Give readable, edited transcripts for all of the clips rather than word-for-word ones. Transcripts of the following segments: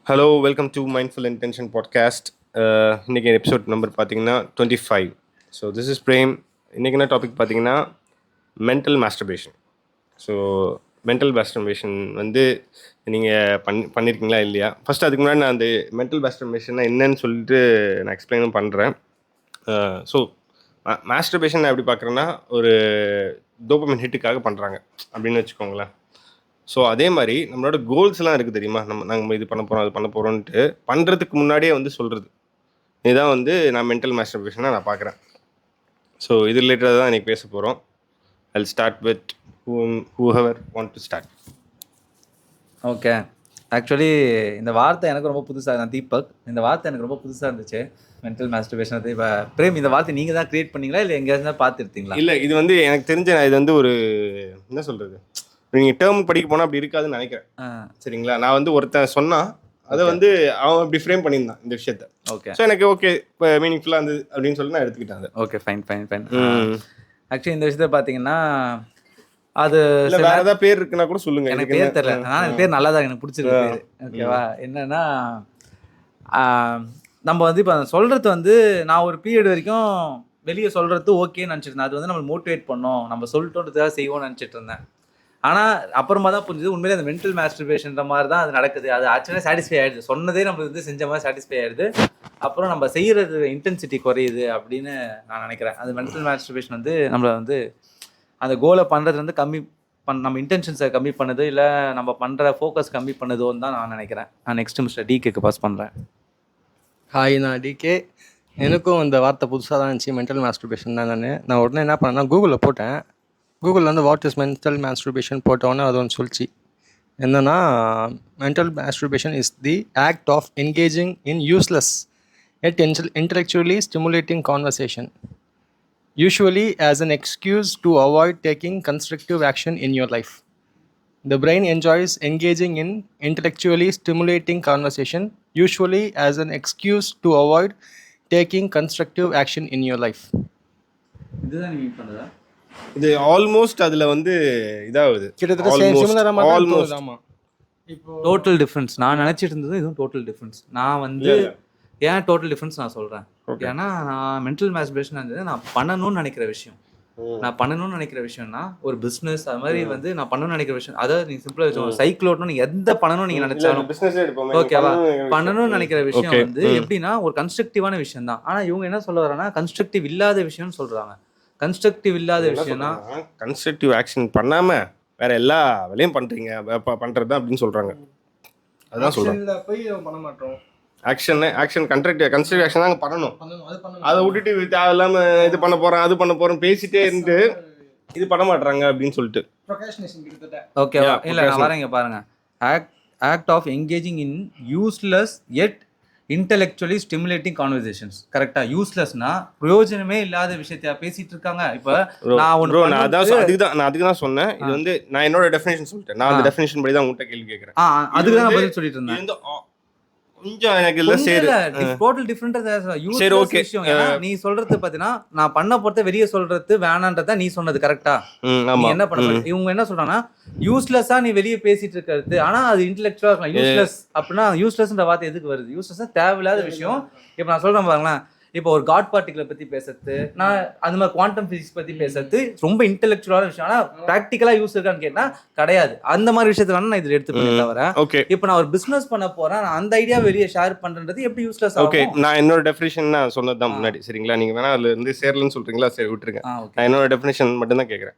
Hello welcome to mindful intention podcast. இன்றைக்கி episode number பார்த்தீங்கன்னா 25. So this is Prem. இன்றைக்கி என்ன டாபிக் பார்த்தீங்கன்னா மென்டல் மாஸ்டர்பேஷன். ஸோ மென்டல் மாஸ்டர்பேஷன் வந்து நீங்கள் பண்ணியிருக்கீங்களா இல்லையா? ஃபஸ்ட்டு அதுக்கு முன்னாடி நான் அந்த மென்டல் மாஸ்டர்பேஷன்னா என்னன்னு சொல்லிட்டு நான் எக்ஸ்பிளைனும் பண்ணுறேன். ஸோ மாஸ்டர்பேஷன் எப்படி பார்க்குறேன்னா ஒரு டோபமைன் ஹிட்டுக்காக பண்ணுறாங்க அப்படின்னு வச்சுக்கோங்களேன். ஸோ அதே மாதிரி நம்மளோட கோல்ஸ்லாம் இருக்குது தெரியுமா? நாங்கள் இது பண்ண போகிறோம் அது பண்ண போகிறோன்ட்டு பண்ணுறதுக்கு முன்னாடியே வந்து சொல்கிறது இதுதான் வந்து நான் மென்டல் மாஸ்டர்பேஷனாக நான் பார்க்குறேன். ஸோ இது ரிலேட்டடாக தான் இன்றைக்கி பேச போகிறோம். ஐல் start with whoever want to start. Okay. Actually இந்த வார்த்தை எனக்கு ரொம்ப புதுசாக, நான் தீபக், இந்த வார்த்தை எனக்கு ரொம்ப புதுசாக இருந்துச்சு. மென்டல் மாஸ்டர்பேஷன் அது இப்போ பிரேம், இந்த வார்த்தை நீங்கள் தான் கிரியேட் பண்ணீங்களா இல்லை எங்கேயாவது பார்த்துருத்தீங்களா? இல்லை, இது வந்து எனக்கு தெரிஞ்ச இது வந்து ஒரு என்ன சொல்கிறது, நீங்கள் டேர்ம் படிக்க போனால் அப்படி இருக்காதுன்னு நினைக்கிறேன். சரிங்களா? நான் வந்து ஒருத்தன் சொன்னால் அதை வந்து அவன் அப்படி ஃப்ரேம் பண்ணியிருந்தான் இந்த விஷயத்த. ஓகே. ஸோ எனக்கு ஓகே இப்போ மீனிங்ஃபுல்லாக இருந்தது அப்படின்னு சொல்லி நான் எடுத்துக்கிட்டேன். Okay, fine. ஆக்சுவலி இந்த விஷயத்த பார்த்தீங்கன்னா அது வேற ஏதாவது பேர் இருக்குன்னா கூட சொல்லுங்க. எனக்கு பேர் தெரியல, ஆனால் எனக்கு பேர் நல்லா தான் எனக்கு பிடிச்சிருக்கு பேர். ஓகேவா? என்னன்னா நம்ம வந்து இப்போ சொல்கிறது வந்து நான் ஒரு பீரியட் வரைக்கும் வெளியே சொல்கிறது ஓகேன்னு நினச்சிட்டு இருந்தேன். அது வந்து நம்ம மோட்டிவேட் பண்ணோம், நம்ம சொல்லிட்டோன்றதுக்காக செய்வோம்னு நினச்சிட்டு இருந்தேன். ஆனால் அப்புறமா தான் புரிஞ்சுது உண்மையிலே அந்த மென்டல் மாஸ்டர்பேஷன்ற மாதிரி தான் அது நடக்குது. அது ஆக்சுவலாக சாட்டிஸ்ஃபை ஆகிடுது, சொன்னதே நம்ம வந்து செஞ்ச மாதிரி சாட்டிஸ்ஃபை ஆகிடுது. அப்புறம் நம்ம செய்கிறது இன்டென்சிட்டி குறையுது அப்படின்னு நான் நினைக்கிறேன். அது மென்டல் மாஸ்டர்பேஷன் வந்து நம்மளை வந்து அந்த கோலை பண்ணுறது வந்து நம்ம இன்டென்ஷன்ஸை கம்மி பண்ணுது, இல்லை நம்ம பண்ணுற ஃபோக்கஸ் கம்மி பண்ணுதோன்னு தான் நான் நினைக்கிறேன். நான் நெக்ஸ்ட் மிஸ்டர் டிகேக்கு பாஸ் பண்ணுறேன். ஹாய், நான் டிகே. எனக்கும் இந்த வார்த்தை புதுசாக தான் இருந்துச்சு, மென்டல் மாஸ்டர்பேஷன் தான். நான் உடனே என்ன பண்ணேன்னா கூகுளில் போட்டேன். கூகுளில் வந்து வாட் இஸ் மென்டல் மாஸ்டர்பேஷன் போட்டோன்னே அது ஒன்று சொல்லிச்சு. என்னென்னா, mental masturbation is the act of engaging in useless yet intellectually stimulating conversation, usually as an excuse to avoid taking constructive action in your life. The brain enjoys engaging in intellectually stimulating conversation, usually as an excuse to avoid taking constructive action in your life. இதுதான் நீங்க பண்ணதா? இது almost அதில் வந்து இதாகுது, கிட்டத்தட்ட சிமிலராக almost. ஆமாம். இப்போ டோட்டல் டிஃப்ரென்ஸ் நான் நினச்சிட்டு இருந்தது இதுவும் டோட்டல் டிஃப்ரென்ஸ். நான் வந்து ஏன் டோட்டல் டிஃப்ரென்ஸ் நான் சொல்கிறேன், ஏன்னா நான் மென்டல் மாஸ்டர்பேஷன் வந்து நான் பண்ணணும்னு நினைக்கிற விஷயம். நான் பண்ணணும்னு நினைக்கிற விஷயம்னா ஒரு பிஸ்னஸ், அது மாதிரி வந்து நான் பண்ணணும்னு நினைக்கிற விஷயம். அதாவது நீங்கள் சிம்பிளாக வச்சு சைக்கிள் ஓட்டணும், நீங்கள் எந்த பண்ணணும்னு நீங்கள் நினைச்சாலும் ஓகேவா, பண்ணணும்னு நினைக்கிற விஷயம் வந்து எப்படின்னா ஒரு கன்ஸ்ட்ரக்டிவான விஷயம் தான். ஆனால் இவங்க என்ன சொல்ல வராங்கன்னா கன்ஸ்ட்ரக்டிவ் இல்லாத விஷயம்னு சொல்கிறாங்க. கன்ஸ்ட்ரக்டிவ் இல்லாத விஷயம்னா கன்ஸ்ட்ரக்டிவ் ஆக்ஷன் பண்ணாமல் வேற எல்லா வேலையும் பண்ணுறீங்க பண்ணுறது தான் அப்படின்னு சொல்கிறாங்க. அதுதான் சொல்கிறேன். போய் பண்ண மாட்டோம். ஆக்ஷன் கன்ஸ்ட்ரக்டிவ் ஆக்ஷன் தான் பண்ணணும். அதை விட்டுட்டு தேவையில்லாமல் இது பண்ண போகிறேன் அது பண்ண போகிறேன் பேசிட்டே இருந்து இது பண்ண மாட்டாங்க அப்படின்னு சொல்லிட்டு. ஓகேவா? இல்லை, நான் வரேங்க பாருங்க. Act of engaging in useless yet intellectually stimulating conversations. கரெக்டா? யூஸ்லெஸ்னா பிரயோஜனமே இல்லாத விஷயத்தையா பேசிட்டு இருக்காங்க. இப்போ நான் அதுக்கு தான் சொன்னேன். இது வந்து நான் என்னோட டெஃபினேஷன் சொல்லிட்டேன். நான் அந்த டெஃபினேஷன் படி தான் உங்கள்கிட்ட கேள்வி கேட்குறேன். அதுக்கு தான் பதில் சொல்லிட்டு இருந்தேன். கொஞ்சம் எனக்கு இல்ல சரி டோட்டல் டிஃபரண்ட். சரி, ஓகே. நீ சொல்றது பாத்தீங்கன்னா நான் பண்ண போறத வெளியே சொல்றது வேணான்றத நீ சொன்னது கரெக்டா? நீ என்ன பண்ண இவங்க என்ன சொல்றாங்கன்னா யூஸ்லெஸ்ஸா நீ வெளியே பேசிட்டு இருக்கிறது, ஆனா அது இன்டெலெக்சுவலா இருக்கலாம். யூஸ்லெஸ் அப்படின்னா யூஸ்லெஸ்ன்ற வார்த்தை எதுக்கு வருது? யூஸ்லெஸ்ஸா தேவையில்லாத விஷயம். இப்ப நான் சொல்றேன் பாருங்களேன், இப்போ ஒரு காட் பார்ட்டிகளை பத்தி பேசுறது, நான் அந்த மாதிரி குவாண்டம் பிசிக்ஸ் பத்தி பேசுறது ரொம்ப இன்டெலெக்சுவலான விஷயம். ஆனா பிராக்டிகலா யூஸ் இருக்கான்னு கேட்டா கிடையாது. அந்த மாதிரி விஷயத்தை வேணா நான் இதுல எடுத்துப்பேன். தவிர இப்போ நான் ஒரு பிசினஸ் பண்ண போறேன், நான் அந்த ஐடியா வெளியே ஷேர் பண்றது எப்படி யூஸ்லெஸ் ஆகும்? ஓகே, நான் என்னோட டெஃபினிஷன் நான் சொன்னதுதான் முன்னாடி. சரிங்களா? நீங்க வேணா அதுல இருந்து சேரலன்னு சொல்றீங்களா? சரி, விட்டுருங்க. நான் என்னோட டெஃபினிஷன் மட்டும் தான் கேக்குறேன்.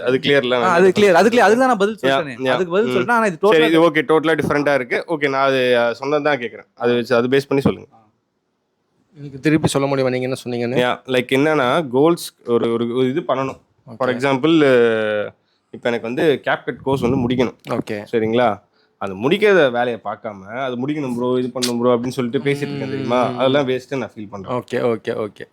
அது கிளியர்ல? அது கிளியர். அதுக்கு நான் பதில் சொல்றேன். அதுக்கு பதில் சொல்றேன். ஆனா இது டோட்டலா ஓகே, டோட்டலா டிஃபரெண்டா இருக்கு. ஓகே, நான் அது சொன்னதுதான் கேக்குறேன். அது பேஸ் பண்ணி சொல்லுங்க. எனக்கு திருப்பி சொல்ல முடியுமா நீங்கள் என்ன சொன்னீங்கன்னு? லைக் என்னன்னா, கோல்ஸ் ஒரு இது பண்ணணும். ஃபார் எக்ஸாம்பிள், இப்போ எனக்கு வந்து கேப்கட் கோர்ஸ் வந்து முடிக்கணும். ஓகே, சரிங்களா? அது முடிக்கிற வேலையை பார்க்காம அது முடிக்கணும் ப்ரோ, இது பண்ணணும் ப்ரோ அப்படின்னு சொல்லிட்டு பேசிட்டு இருக்கேன் தெரியுமா? அதெல்லாம் வேஸ்ட்டு நான் ஃபீல் பண்ணுறேன். ஓகே.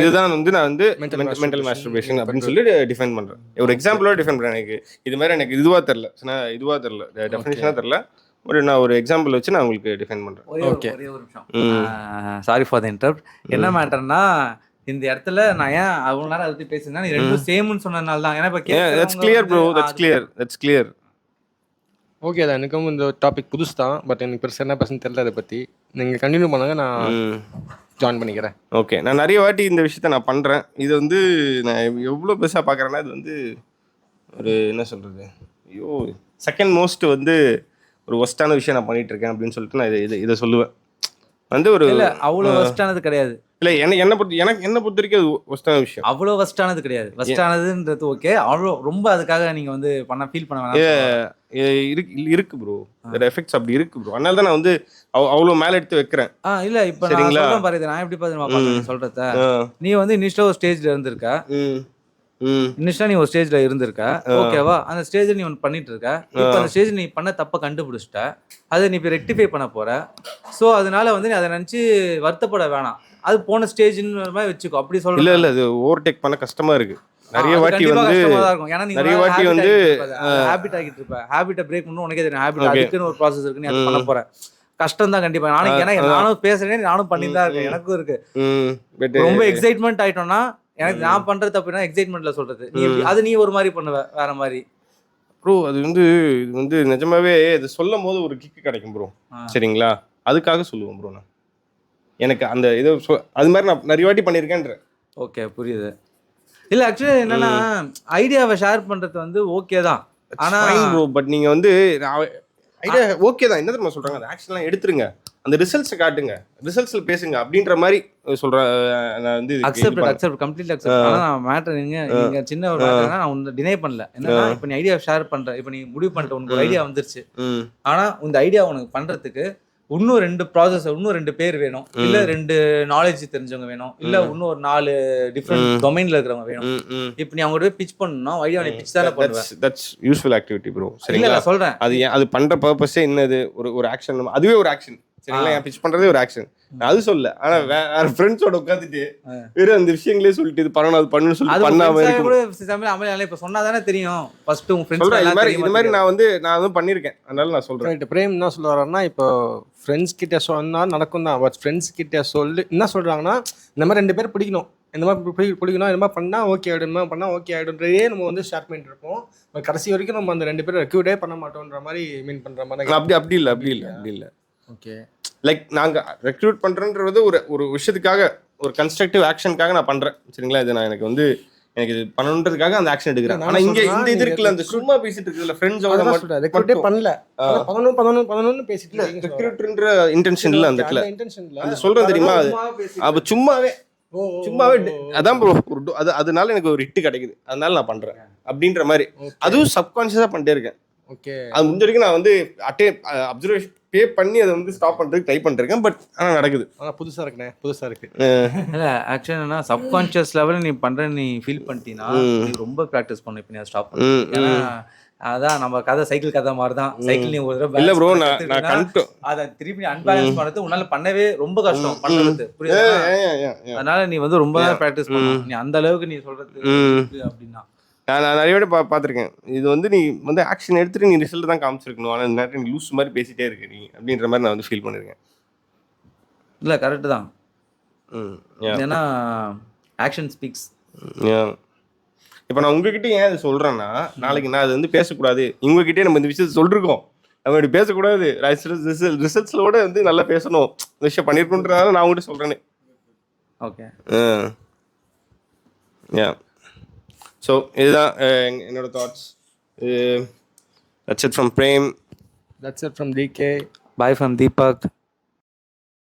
இதுதான் வந்து நான் வந்து மென்டல் மாஸ்டர்பேஷன் அப்படின்னு சொல்லி டிஃபைன் பண்ணுறேன். ஒரு எக்ஸாம்பிளோட டிஃபைன் பண்ணுறேன். இது மாதிரி எனக்கு இதுவாக தெரில டெஃபினேஷனாக தெரில. நான் ஒரு எக்ஸாம்பிள் வச்சு நான் உங்களுக்கு டிஃபைன் பண்றேன். ஓகே, ஒரே ஒரு நிமிஷம். Sorry for the interrupt. என்ன மேட்டர்னா, இந்த இடத்துல நான் ஏன் அவ்வளவு நேரம் அதை பத்தி பேசுனா, நீ ரெண்டும் சேம்னு சொன்னனால தான். ஏன்னா இப்ப that's clear bro, that's clear. Okay தான், எனக்கும் இந்த டாபிக் புதுசு தான், பட் எனக்கு பெருசாக என்ன பேசுன்னு தெரியல. அதை பற்றி நீங்கள் கண்டினியூ பண்ணுங்க, நான் ஜாயின் பண்ணிக்கிறேன். ஓகே, நான் நிறைய வாட்டி இந்த விஷயத்த நான் பண்ணுறேன். இது வந்து நான் எவ்வளோ பெருசாக பார்க்குறேன்னா, இது வந்து ஒரு என்ன சொல்கிறது, ஐயோ செகண்ட் மோஸ்ட் வந்து ஒரு ஒஸ்ட்டான விஷயம் நான் பண்ணிகிட்டு இருக்கேன் அப்படின்னு சொல்லிட்டு நான் இதை சொல்லுவேன். வந்து ஒரு இல்லை அவ்வளோ ஒஸ்டானது கிடையாது. இல்லை என்னை பொறுத்த வரைக்கும் அது ஒஸ்ட்டான விஷயம். அவ்வளோ ஒஸ்டானது கிடையாது. ஒஸ்டானதுன்றது ஓகே, அவ்வளோ ரொம்ப அதுக்காக நீங்கள் வந்து ஃபீல் பண்ண வேணாம். இருக்கு ப்ரோ, எஃபெக்ட்ஸ் அப்படி இருக்கு ப்ரோ. அதனால தான் நான் வந்து அவ்வளோ மேலே எடுத்து வைக்கிறேன். இல்லை இப்போ சரிங்களா பாருங்க, நான் எப்படி பார்த்து சொல்கிறத, நீ வந்து இனிஷியலாக ஒரு ஸ்டேஜில் இருந்திருக்க, இனிஷியலாக நீ ஒரு ஸ்டேஜில் இருந்திருக்க, ஓகேவா? அந்த ஸ்டேஜில் நீ ஒன்று பண்ணிட்டு இருக்க. இப்போ அந்த ஸ்டேஜ் நீ பண்ண தப்பை கண்டுபிடிச்சிட்ட, அதை நீ இப்போ ரெக்டிஃபை பண்ண போற. ஸோ அதனால வந்து நீ அதை நினச்சி வருத்தப்பட வேணாம். அது போன ஸ்டேஜ்னு மாதிரி வச்சுக்கோ, அப்படி சொல்ல. இல்லை அது ஓவர்டேக் பண்ண கஷ்டமா இருக்கு. நிறைய வாட்டி வந்து நிறைய வாட்டி வந்து ஹேபிட் ஆகிட்டு இருப்ப. ஹேபிட்டை பிரேக் பண்ணணும் உனக்கே தெரியும். ஹேபிட் அதுக்குன்னு ஒரு ப்ராசஸ் இருக்கு, நீ அது பண்ண போற. கஷ்டம் தான் கண்டிப்பா. நானும் பேசுறேன், நானும் பண்ணிட்டு தான் இருக்கேன், எனக்கும் இருக்கு. ரொம்ப எக்ஸைட்மெண்ட் ஆயிட்டோம்னா, எனக்கு நான் பண்றது தப்புனா எக்ஸைட்மெண்ட்ல சொல்றது, நீ ஒரு மாதிரி பண்ணுவ, வேற மாதிரி. ப்ரோ அது வந்து இது வந்து நிஜமாவே இது சொல்லும் போது ஒரு கிக்கு கிடைக்கும் ப்ரோ. சரிங்களா, அதுக்காக சொல்லுவோம் ப்ரோ. நான் எனக்கு அந்த இதை அது மாதிரி நான் நிறைய வாட்டி பண்ணியிருக்கேன்ற. ஓகே, புரியுது. இல்லை ஆக்சுவலி என்னன்னா, ஐடியாவை ஷேர் பண்றது வந்து ஓகே தான், ஆனா ப்ரோ பட் நீங்க வந்து ஐடியா ஓகே தான், என்ன தெரியுமா சொல்றாங்க, அந்த ஆக்ஷன்லாம் எடுத்துருங்க, அந்த ரிசல்ட்ஸை காட்டுங்க, ரிசல்ட்ஸ்ல பேசுங்க அப்படின்ற மாதிரி சொல்றேன். நான் வந்து அக்செப்ட் கம்ப்ளீட்லி அக்செப்ட். ஆனா நான் மேட்டர் நீங்க சின்ன ஒரு மேட்டர்னா நான் உன்னை டினை பண்ணல. என்னன்னா இப்போ நீ ஐடியா ஷேர் பண்ற, இப்போ நீ முடிவு பண்ணிட்ட, உனக்கு ஒரு ஐடியா வந்துருச்சு, ஆனா இந்த ஐடியா உனக்கு பண்றதுக்கு இன்னும் 2 ப்ராசஸ், இன்னும் 2 பேர் வேணும், இல்ல 2 நாலேஜ் தெரிஞ்சவங்க வேணும், இல்ல இன்னும் ஒரு 4 டிஃபரெண்ட் டொமைன்ல இருக்கிறவங்க வேணும். இப்போ நீ அவங்க போய் பிட்ச் பண்ணனும்னா ஐடியா நீ பிட்ச் தான பண்ணுவ. That's useful activity bro. சரிங்களா, நான் சொல்றேன் அது பண்ற பர்பஸே என்னது, ஒரு ஆக்ஷன், அதுவே ஒரு ஆக்ஷன். சரிங்களா, என் பிட்ச் பண்றதே ஒரு ஆக்ஷன். அது சொல்ல, ஆனா வேற ஃப்ரெண்ட்ஸோட உட்காந்துட்டு வெறும் அந்த விஷயங்களே சொல்லிட்டு இது பண்ணணும் அது பண்ணணும்னு சொல்லிட்டு பண்ணாம இருக்கு. இப்ப சொன்னாதானே தெரியும். ஃபர்ஸ்ட் உங்க ஃப்ரெண்ட்ஸ் இந்த மாதிரி நான் வந்து பண்ணிருக்கேன், அதனால நான் சொல்றேன். பிரேம் என்ன சொல்ல வர்றாருன்னா, இப்போ ஃப்ரெண்ட்ஸ் கிட்ட சொன்னா நடக்கும் தான், பட் ஃப்ரெண்ட்ஸ் கிட்ட சொல்லி என்ன சொல்றாங்கன்னா, இந்த மாதிரி 2 பேர் பிடிக்கணும், இந்த மாதிரி பிடிக்கணும், இந்த மாதிரி பண்ணா ஓகே ஆயிடும், இந்த மாதிரி பண்ணா ஓகே ஆயிடும்ன்றதே நம்ம வந்து ஷேர் பண்ணிட்டு இருப்போம். கடைசி வரைக்கும் நம்ம அந்த 2 பேரும் ரெக்யூட்டே பண்ண மாட்டோம்ன்ற மாதிரி மீன் பண்ற மாதிரி. அப்படி இல்லை. ஓகே, லைக் நாங்கள் ரெக்ரூட் பண்ணுறன்றது ஒரு விஷயத்துக்காக, ஒரு கன்ஸ்ட்ரக்டிவ் ஆக்ஷனுக்காக நான் பண்ணுறேன். சரிங்களா, இது நான் எனக்கு இது பண்ணணுன்றதுக்காக அந்த ஆக்ஷன் எடுக்கிறேன். ஆனால் இங்கே இந்த இது இருக்குல்ல, அந்த சும்மா பேசிட்டு இருக்குல்ல ஃப்ரெண்ட்ஸோட ரெக்ரூட்டே பண்ணல, பண்ணணும்னு பேசிட்டு இல்லை, ரெக்ரூட்ன்ற இன்டென்ஷன் இல்லை அந்த இடத்துல. அந்த சொல்கிறேன் தெரியுமா, அது சும்மாவே அதான் ப்ரோ, அதனால எனக்கு ஒரு ஹிட் கிடைக்குது, அதனால நான் பண்ணுறேன் அப்படின்ற மாதிரி. அதுவும் சப்கான்ஷியஸாக பண்ணிட்டே இருக்கேன். ஓகே, அது முடிஞ்ச வரைக்கும் நான் வந்து அப்சர்வேஷன் பே பண்ணி அதை வந்து ஸ்டாப் பண்ணுறதுக்கு ட்ரை பண்ணிருக்கேன். பட் ஆனால் நடக்குது. ஆனால் புதுசாக இருக்கு. இல்லை ஆக்சுவலி என்னன்னா, சப்கான்ஷியஸ் லெவலில் நீ பண்ணுற, நீ ஃபீல் பண்ணிட்டீங்கன்னா நீ ரொம்ப ப்ராக்டிஸ் பண்ணு. இப்போ நீ ஸ்டாப் பண்ணு. ஏன்னா அதான் நம்ம கதை, சைக்கிள் கதை மாதிரி தான். சைக்கிள் நீ ஒரு தடவை இல்லை ப்ரோ, நான் அதை திருப்பி அன்பேலன்ஸ் பண்ணுறது உன்னால பண்ணவே ரொம்ப கஷ்டம் பண்ணுறது, புரியுது? அதனால நீ வந்து ரொம்ப ப்ராக்டிஸ் பண்ணணும். நீ அந்த அளவுக்கு நீ சொல்றது அப்படின்னா நான் நிறைய விட பார்த்துருக்கேன். இது வந்து நீ வந்து ஆக்ஷன் எடுத்துட்டு நீ ரிசல்ட் தான் காமிச்சிருக்கணும், ஆனால் இந்த நேரத்தில் நீ லூஸ் மாதிரி பேசிட்டே இருக்கு நீ அப்படின்ற மாதிரி நான் வந்து ஃபீல் பண்ணியிருக்கேன். இல்லை கரெக்டு தான். ஏன்னா ஆக்ஷன் ஸ்பீக்ஸ். இப்போ நான் உங்ககிட்ட ஏன் இது சொல்கிறேன்னா, நாளைக்கு நான் அது வந்து பேசக்கூடாது, இவங்ககிட்டே நம்ம இந்த விஷயத்தை சொல்லிருக்கோம், நம்ம இப்படி பேசக்கூடாது, ரிசல்ட்ஸோட வந்து நல்லா பேசணும், இந்த விஷயம் பண்ணியிருக்கோன்றதுனால நான் உங்ககிட்ட சொல்கிறேன்னு. ஓகே, ஸோ இதுதான் என்னோட thoughts. That's it from Prem. That's it from DK. Bye from Deepak.